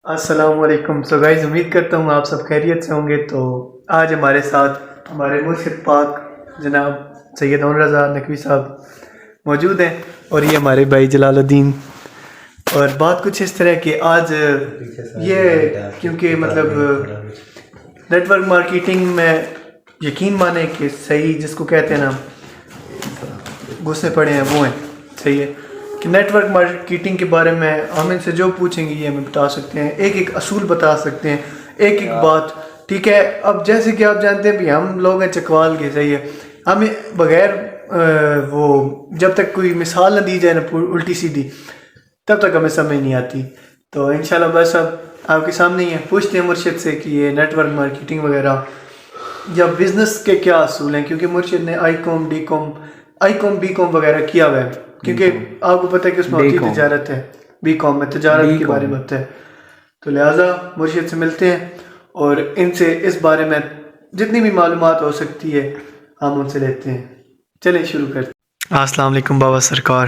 अस्सलाम वालेकुम। So guys, उम्मीद करता हूँ आप सब खैरियत से होंगे। तो आज हमारे साथ हमारे मुर्शिद पाक जनाब सैयद उमर रज़ा नकवी साहब मौजूद हैं और ये हमारे भाई जलालुद्दीन। और बात कुछ इस तरह कि आज ये क्योंकि मतलब नेटवर्क मार्केटिंग में यकीन माने कि सही जिसको कहते हैं ना घुसे पड़े हैं वो हैं। सही है कि नेटवर्क मार्केटिंग के बारे में हम इनसे जो पूछेंगे ये हमें बता सकते हैं, एक एक असूल बता सकते हैं, एक एक बात। ठीक है, अब जैसे कि आप जानते हैं भी हम लोग हैं चकवाल के। सही है, हमें बगैर वो जब तक कोई मिसाल न दी जाए ना उल्टी सीधी तब तक हमें समझ नहीं आती। तो इंशाल्लाह बस अब आपके सामने ही है, पूछते हैं मुर्शिद से कि ये नेटवर्क मार्केटिंग वगैरह या बिज़नेस के क्या असूल हैं, क्योंकि मुर्शिद ने आई कॉम बी कॉम वगैरह किया हुआ है, क्योंकि आपको पता है कि उसमें होती तिजारत है। बी कॉम में तिजारत के बारे में होता है। तो लिहाजा मुर्शिद से मिलते हैं और इनसे इस बारे में जितनी भी मालूमात हो सकती है हम उनसे लेते हैं। चलें शुरू करते हैं। अस्सलाम वालेकुम बाबा सरकार।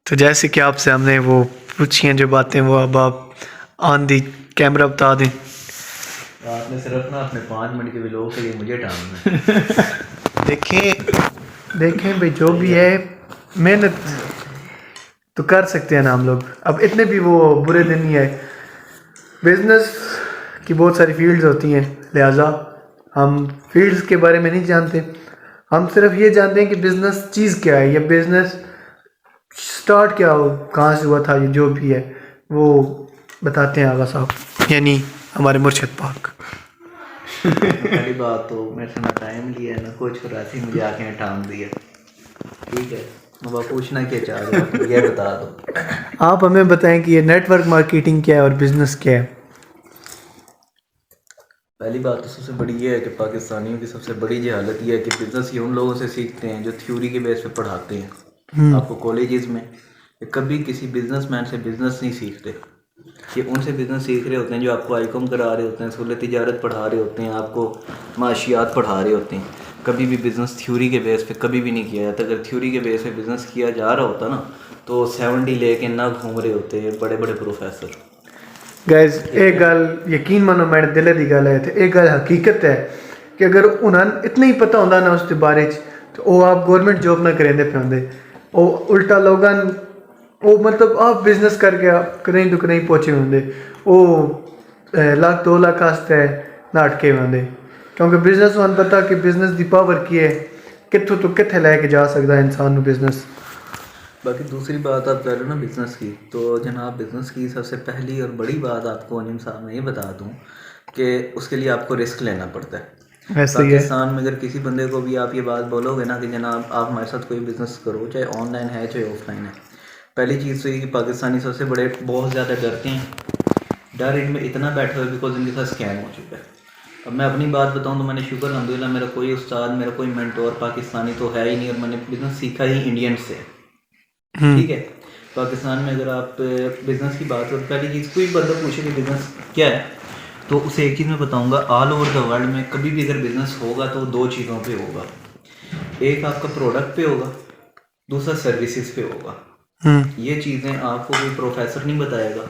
तो जैसे कि आपसे हमने वो पूछी हैं जो बातें, वो अब आप ऑन दी कैमरा बता दें। आपने सिर्फ ना अपने 5 मिनट के व्लॉग के लिए मुझे टाइम देखें भाई, जो भी है मेहनत तो कर सकते हैं ना हम लोग। अब इतने भी वो बुरे दिन नहीं है। बिजनेस की बहुत सारी फील्ड्स होती हैं, लिहाजा हम फील्ड्स के बारे में नहीं जानते। हम सिर्फ ये जानते हैं कि बिज़नेस चीज़ क्या है या बिज़नेस स्टार्ट क्या हो, कहाँ से हुआ था, ये जो भी है वो बताते हैं आगा साहब यानी हमारे मुर्शिद पाक। पहली बात तो मेरे से ना टाइम लिया ना कुछ, और ऐसे ही मुझे आके टाइम दिया। ठीक है, अब आप पूछना क्या चाह रहे हो ये बता दो। आप हमें बताएं कि ये नेटवर्क मार्केटिंग क्या है और बिज़नेस क्या है। पहली बात तो सबसे बड़ी ये है कि पाकिस्तानियों की सबसे बड़ी जहालत ये है कि बिज़नेस ये उन लोगों से सीखते हैं जो थ्योरी के बेस पे पढ़ाते हैं आपको कॉलेजेस में। कभी किसी बिजनेसमैन से बिज़नेस नहीं सीखते, कि उनसे बिज़नेस सीख रहे होते हैं जो आपको आईकॉम करा रहे होते हैं, सूल तिजारत पढ़ा रहे होते हैं, आपको माशियात पढ़ा रहे होते हैं। कभी भी बिज़नेस थ्योरी के बेस पे कभी भी नहीं किया जाता। अगर थ्योरी के बेस पे बिज़नेस किया जा रहा होता ना तो 70 लेके ना घूम रहे होते हैं बड़े बड़े प्रोफेसर। गाइज एक गल यकीन मानो मेरे दिल की गल है, तो एक गल हकीकत है कि अगर उन्हें इतना ही पता होंदा ना उसके बारे तो वो आप गवर्नमेंट जॉब ना करेंदे पे होंदे। वो उल्टा लोगन वो मतलब आप बिजनेस करके कहीं तो कहीं पहुँचे होंगे। वो लाख 2 लाख आस्ते ना अटके होंगे, क्योंकि बिजनेस में पता कि बिजनेस की पावर की है, कितों तो कितने लैके जा सकता है इंसान बिजनेस। बाकी दूसरी बात आप कह रहे हो ना बिज़नेस की, तो जनाब बिज़नेस की सबसे पहली और बड़ी बात आपको अनिम साहब मैं ये बता दूं कि उसके लिए आपको रिस्क लेना पड़ता है। पाकिस्तान में अगर किसी बंदे को भी आप ये बात बोलोगे ना कि जनाब आप हमारे साथ कोई बिज़नेस करो, चाहे ऑनलाइन है चाहे ऑफलाइन है, पहली चीज़ तो ये कि पाकिस्तानी सबसे बड़े बहुत ज़्यादा डरते हैं। डर इनमें इतना बैठा हुआ है बिकॉज इनके साथ स्कैम हो चुका है। अब मैं अपनी बात बताऊं तो मैंने शुक्र अल्हम्दुलिल्लाह मेरा कोई उस्ताद मेरा कोई मेंटोर पाकिस्तानी तो है ही नहीं, और मैंने बिज़नेस सीखा ही इंडियन से। ठीक है, पाकिस्तान में अगर आप बिज़नेस की बात करो, पहली चीज़ कोई बंदा पूछे कि बिज़नेस क्या है तो उसे एक चीज़ मैं बताऊंगा, ऑल ओवर द वर्ल्ड में कभी भी अगर बिज़नेस होगा तो 2 चीज़ों पे होगा। एक आपका प्रोडक्ट पे होगा, दूसरा सर्विसेज पे होगा। ये चीज़ें आपको कोई प्रोफेसर नहीं बताएगा,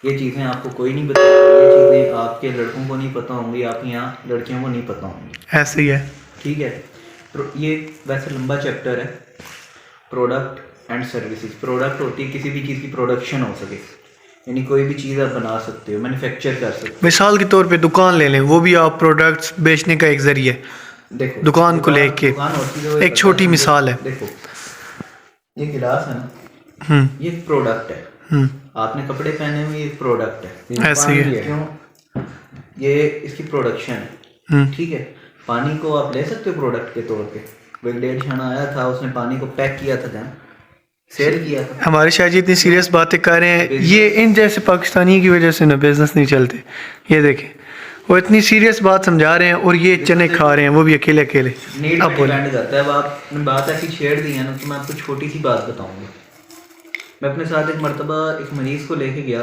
ये चीज़ें आपको कोई नहीं बताएगा, ये चीज़ें आपके लड़कों को नहीं पता होंगी, आप यहाँ लड़कियों को नहीं पता होंगी। ऐसे ही है। ठीक है, तो ये वैसे लंबा चैप्टर है प्रोडक्ट एंड सर्विसेज। प्रोडक्ट होती है किसी भी चीज़ की प्रोडक्शन हो सके, यानी कोई भी चीज़ आप बना सकते हो, मैन्युफैक्चर कर सकते हो। मिसाल के तौर पे दुकान ले लें, वो भी आप प्रोडक्ट्स बेचने का एक जरिए। देखो दुकान को लेके एक छोटी मिसाल है। देखो ये गिलास है ना, ये प्रोडक्ट है। आपने कपड़े पहने हुए, ये प्रोडक्ट है। ऐसे ही है, क्यों? ये इसकी प्रोडक्शन है। ठीक है, पानी को आप ले सकते हो प्रोडक्ट के तौर पे। कोई डेढ़ छाना आया था, उसने पानी को पैक किया था, देन सेल किया था। हमारे शाह जी इतनी सीरियस बातें कर रहे हैं, ये इन जैसे पाकिस्तानी की वजह से ना बिजनेस नहीं चलते। ये देखें वो इतनी सीरियस बात समझा रहे हैं और ये चने खा रहे हैं, वो भी अकेले अकेले। अब डिपेंड करता है। अब आपने बात ऐसी छेड़ दी है ना, तो मैं आपको छोटी सी बात बताऊंगा। मैं अपने साथ एक मरतबा एक मरीज़ को लेके गया,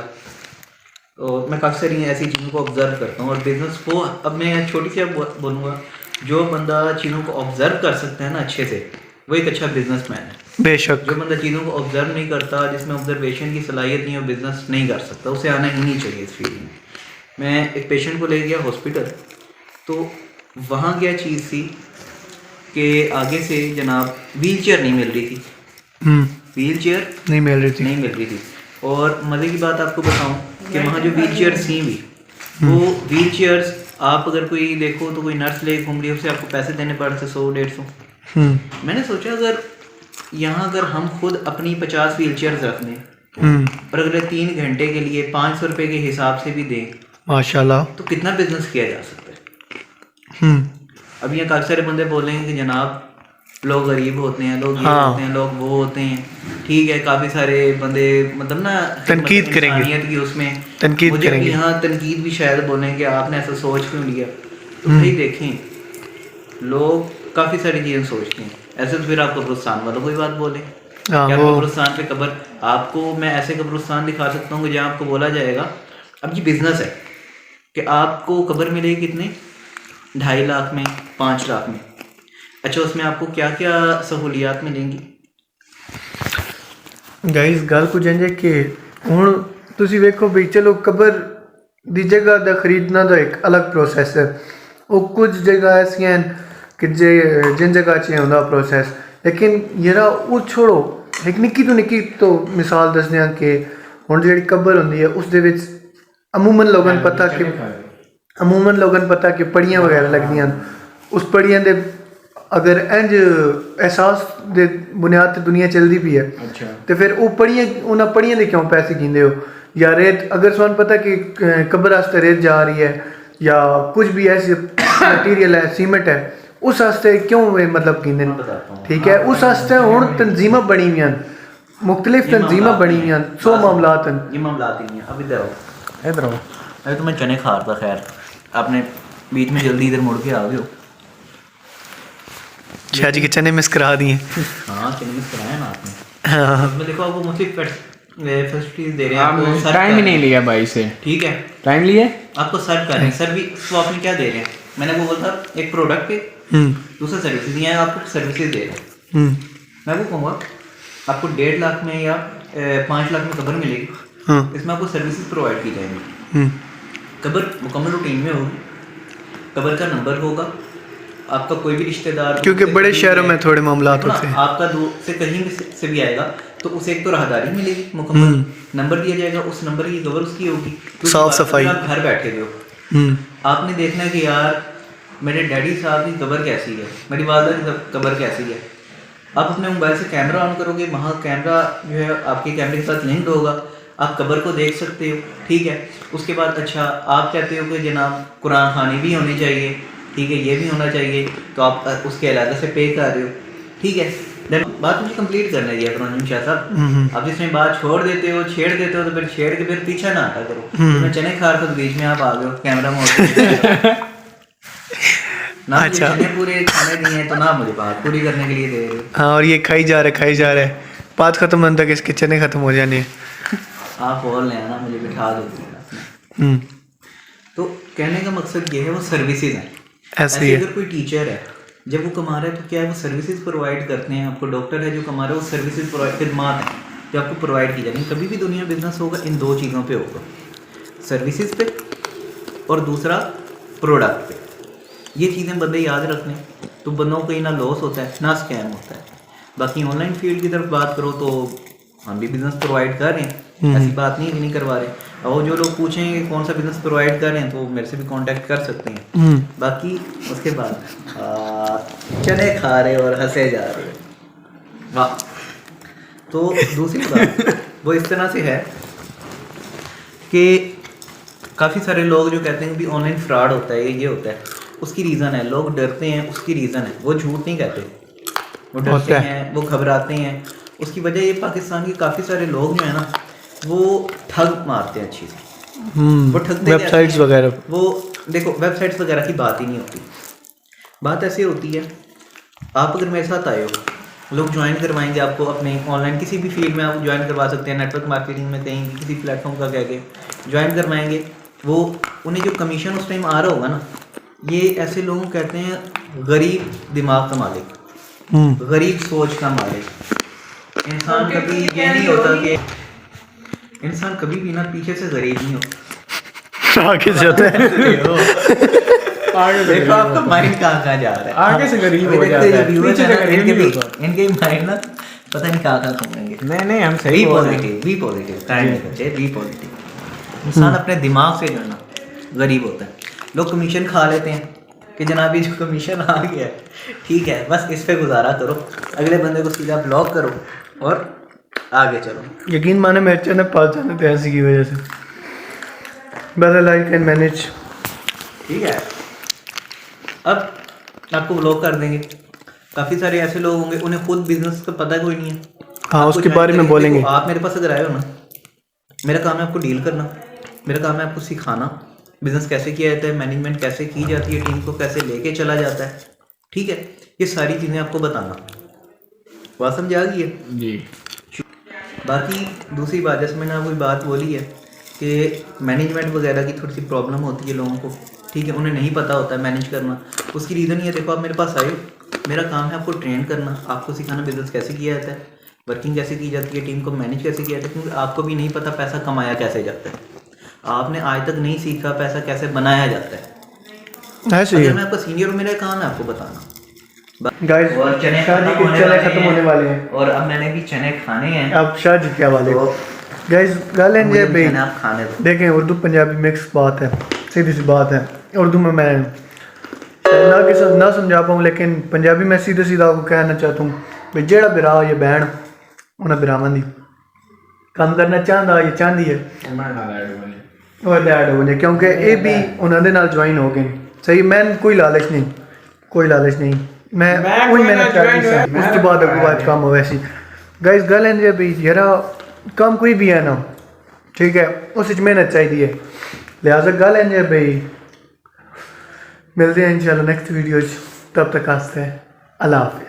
और मैं अक्सर ही ऐसी चीज़ों को ऑब्ज़र्व करता हूँ और बिज़नेस को। अब मैं छोटी सी बोलूँगा, जो बंदा चीज़ों को ऑब्ज़र्व कर सकता है ना अच्छे से, वो एक अच्छा बिजनेसमैन है। बेशक। जो बंदा चीज़ों को ऑब्जर्व नहीं करता, जिसमें ऑब्जर्वेशन की सलाहियत नहीं है, वो बिज़नेस नहीं कर सकता, उसे आना ही नहीं चाहिए इस फील्ड में। मैं एक पेशेंट को ले गया हॉस्पिटल, तो वहाँ क्या चीज़ थी कि आगे से जनाब व्हील चेयर नहीं मिल रही थी, व्हील चेयर नहीं मिल रही थी। और मज़े की बात आपको बताऊं कि वहाँ जो व्हील चेयर थी भी, वो व्हील चेयर्स आप अगर कोई देखो तो कोई नर्स ले घूम रही है, उससे आपको पैसे देने पड़ते 100-150। मैंने सोचा अगर हम खुद अपनी 50 व्हील चेयर्स रख दें और अगले 3 घंटे के लिए 500 रुपये के हिसाब से भी दें माशाल्लाह, तो कितना बिजनेस किया जा सकता है। अब यहाँ काफ़ी सारे बंदे बोलेंगे कि जनाब लोग गरीब होते हैं, लोग ये होते हैं, लोग वो होते हैं, ठीक है। काफ़ी सारे बंदे मतलब ना तनकीद करेंगे की उसमें तनकीद मुझे करेंगे। यहाँ तनकीद भी शायद बोलेंगे आपने ऐसा सोच क्यों लिया। तो भाई देखें, लोग काफ़ी सारी चीज़ें सोचते हैं। ऐसे तो फिर आप कब्रिस्तान वालों को ही बात बोलें, क्या कब्रिस्तान पे कब्र, आपको मैं ऐसे कब्रिस्तान दिखा सकता हूँ कि जहाँ आपको बोला जाएगा अब ये बिजनेस है कि आपको कब्र मिलेगी कितने, 2.5 लाख में, 5 लाख में। अच्छा, उसमें आपको क्या क्या सहूलियात मिलेंगी। गाइस गल कुछ इंज कि हुण तुसीं वेखो भी चलो कबर दी जगह दा खरीदना तो एक अलग प्रोसैस है, वो कुछ जगह ऐसियां हैं कि जिन जगह च होंदा प्रोसैस, लेकिन यरा वो छोड़ो एक निक्की तो मिसाल दसदे हां कि हुण जिहड़ी कबर हुंदी है उस दे विच अमूमन लोगों को पता कि पड़ियां वगैरह लगदियां, उस पड़ियां दे अगर इंज एहसास दे बुनियाद ते दुनिया चलती भी है। अच्छा। तो फिर वो उन्हें पड़ियां दे क्यों पैसे गिंदे हो, या रेत अगर तुहानूं पता कि कबर आस्ते रेत जा रही है या कुछ भी ऐसे मटीरियल है, सीमेंट है, उस आस्ते क्यों मतलब गिंदे, ठीक है। उस आस्ते हुण तंजीमां बनी हुई हैं, मुख्तलिफ तंजीमां बनी हुई हैं, 100 मामलात हैं। ये मामलात ही हैं। अब इधर आओ, अरे तो मैं चने खा रहा था, खैर आपने बीच में जल्दी इधर मुड़ के आ गए हो। शाह जी के चने मिस करा दिए। हाँ, चने मिस कराए ना आपने। हाँ, मैं देखो आपको मुफ्त फैसिलिटीज दे रहे हैं, आपको टाइम ही नहीं लिया भाई से, ठीक है, टाइम लिए आपको सर्व कर रहे हैं। सर्विस स्वैप में क्या दे रहे हैं, मैंने वो बोला था एक प्रोडक्ट पे दूसरा सर्विसेज, यहाँ आपको सर्विसेज दे रहे हैं। मैं वो कहूँगा आपको 1.5 लाख में या 5 लाख में कबर मिलेगी, इसमें आपको सर्विसेज प्रोवाइड की जाएंगी। कबर मुकम्मल रूटीन में होगी, कबर का नंबर होगा, आपका कोई भी रिश्तेदार, क्योंकि बड़े शहरों में थोड़े मामलात होते हैं, आपका दूर से कहीं से भी आएगा तो उसे एक तो राहदारी मिलेगी, मुकम्मल नंबर दिया जाएगा, उस नंबर की कवर उसकी होगी, साफ सफाई। आप घर बैठे हुए हो, आपने देखना है कि यार मेरे डैडी साहब की कबर कैसी है, मेरी वालदा की कबर कैसी है। आप अपने मोबाइल से कैमरा ऑन करोगे, वहाँ कैमरा जो है आपके कैमरे के साथ लिंक्ड होगा, आप कबर को देख सकते हो, ठीक है। उसके बाद अच्छा आप कहते हो कि जनाब कुरान खानी भी होनी चाहिए, ठीक है, ये भी होना चाहिए, तो आप उसके अलग से पे कर रहे हो, ठीक है। बात मुझे कंप्लीट करना है अब्दुल शाह साहब। आप इसमें बात छोड़ देते हो, छेड़ देते हो, तो फिर छेड़ के फिर पीछा ना हटा करो। तो मैं चने खा रहा था, बीच में आप आ गए हो कैमरा मोड़ ना। अच्छा, चने पूरे खाने नहीं है तो ना मुझे बात पूरी करने के लिए दे रहे हो। हाँ, और ये खाई जा रहा है, बात खत्म होने तक इसके चने खत्म हो जाने। आप बोल रहे हैं ना, मुझे बिठा दो। तो कहने का मकसद ये है, वो सर्विसेज हैं। ऐसे अगर कोई टीचर है, जब वो कमा रहा है तो क्या है, वो सर्विसेज प्रोवाइड करते हैं आपको। डॉक्टर है जो कमा रहा है, वो सर्विसेज प्रोवाइड, खिदमात है जो आपको प्रोवाइड की जाएगी। कभी भी दुनिया बिजनेस होगा इन 2 चीज़ों पे होगा, सर्विसेज पे और दूसरा प्रोडक्ट पे। ये चीज़ें बंदे याद रख लें तो बंदों को कहीं ना लॉस होता है ना स्कैम होता है। बाकी ऑनलाइन फील्ड की तरफ बात करो तो हम भी बिजनेस प्रोवाइड कर रहे हैं, ऐसी बात नहीं है कि नहीं करवा रहे। और जो लोग पूछेंगे कौन सा बिजनेस प्रोवाइड कर रहे हैं तो मेरे से भी कांटेक्ट कर सकते हैं। बाकी उसके बाद चने खा रहे और हंसे जा रहे, वाह। तो दूसरी बात वो इस तरह से है कि काफ़ी सारे लोग जो कहते हैं कि ऑनलाइन फ्रॉड होता है, ये होता है, उसकी रीज़न है लोग डरते हैं, उसकी रीज़न है वो झूठ नहीं कहते, वो डरते हैं, वो घबराते हैं। उसकी वजह ये पाकिस्तान के काफ़ी सारे लोग जो है ना वो ठग मारते हैं अच्छी से, वो ठगते वेबसाइट्स वगैरह। वो देखो वेबसाइट्स वगैरह की बात ही नहीं होती। बात ऐसी होती है, आप अगर मेरे साथ आए हो, लोग ज्वाइन करवाएंगे आपको अपने ऑनलाइन किसी भी फील्ड में आप ज्वाइन करवा सकते हैं, नेटवर्क मार्केटिंग में कहीं भी किसी प्लेटफॉर्म का कह के ज्वाइन करवाएंगे। वो उन्हें जो कमीशन उस टाइम आ रहा होगा ना, ये ऐसे लोगों कहते हैं गरीब दिमाग का मालिक, गरीब सोच का मालिक। इंसान कभी ये नहीं होता कि इंसान कभी भी ना पीछे से गरीब नहीं होता, आगे से होता है। आगे से देखो आपका माइंड कहाँ जा रहा है, आगे से गरीब अभी हो देखते जाता हैं, है, viewers पीछे हैं से ना, गरीब इनके नहीं भी होता। इनके माइंड ना पता नहीं कहाँ घूमेंगे। नहीं हम बी सही बोल रहे हैं। पॉजिटिव, बी पॉजिटिव, काइंड बच्चे, बी पॉजिटिव। इंसान अपने दिमाग से जो है ना गरीब होता है। लोग कमीशन खा लेते हैं कि जनाब ये जो कमीशन आ गया है ठीक है, बस इस पे गुजारा करो, अगले बंदे को सीधा ब्लॉक करो और आगे चलो। यकीन माने मेरे चैनल पास जाने थे ऐसी की वजह से, बट आई कैन मैनेज। ठीक है, अब आपको ब्लॉक कर देंगे। काफ़ी सारे ऐसे लोग होंगे उन्हें खुद बिजनेस का पता कोई नहीं है। हाँ, आपको उसके join बारे में करेंगे। बोलेंगे। देखो, आप मेरे पास अगर आए हो ना, मेरा काम है आपको डील करना, मेरा काम है आपको सिखाना बिजनेस कैसे किया जाता है, मैनेजमेंट कैसे की जाती है, टीम को कैसे लेके चला जाता है। ठीक है, ये सारी चीज़ें आपको बताना। बात समझ आ गई है? जी। बाकी दूसरी बात, जैसे मैंने आपको बात बोली है कि मैनेजमेंट वगैरह की थोड़ी सी प्रॉब्लम होती है लोगों को। ठीक है, उन्हें नहीं पता होता है मैनेज करना। उसकी रीज़न ये देखो, आप मेरे पास आए हो, मेरा काम है आपको ट्रेन करना, आपको सिखाना बिजनेस कैसे किया जाता है, वर्किंग कैसे की जाती है, टीम को मैनेज कैसे किया जाता है, क्योंकि आपको भी नहीं पता पैसा कमाया कैसे जाता है। आपने आज तक नहीं सीखा पैसा कैसे बनाया जाता है। ऐसे अगर ही मैं आपका सीनियर हूँ, मेरा काम है आपको बताना। गाइस, और चने शादी के चने खत्म होने वाले हैं, और अब मैंने भी चने खाने हैं। अब शादी के हवाले। तो गाइस गालें मुझे भाई, चने आप खाने दो। देखें उर्दू पंजाबी मिक्स बात है, सीधी सी बात है। उर्दू में मैं ना समझा पाऊँ, लेकिन पंजाबी में सीधे सीधा आपको कहना चाहता हूँ भी जेड़ा बिरा या बहन उन्हें बिरावां दी काम करना चाहता या चाहती है और डैड हो जाए, क्योंकि ये भी उन्होंने नाल ज्वाइन हो गए। सही, मैं कोई लालच नहीं, कोई लालच नहीं, मैं कोई मेहनत करनी सी, उसके बाद अगू बात काम हो वैसी। गाइस गल है भी यार, काम कोई भी है ना, ठीक है, उस मेहनत चाहिए है। लिहाजा गल है भाई, मिलते हैं इंशाल्लाह नेक्स्ट वीडियो। तब तक आस्ते हैं, अल्लाह हाफिज़।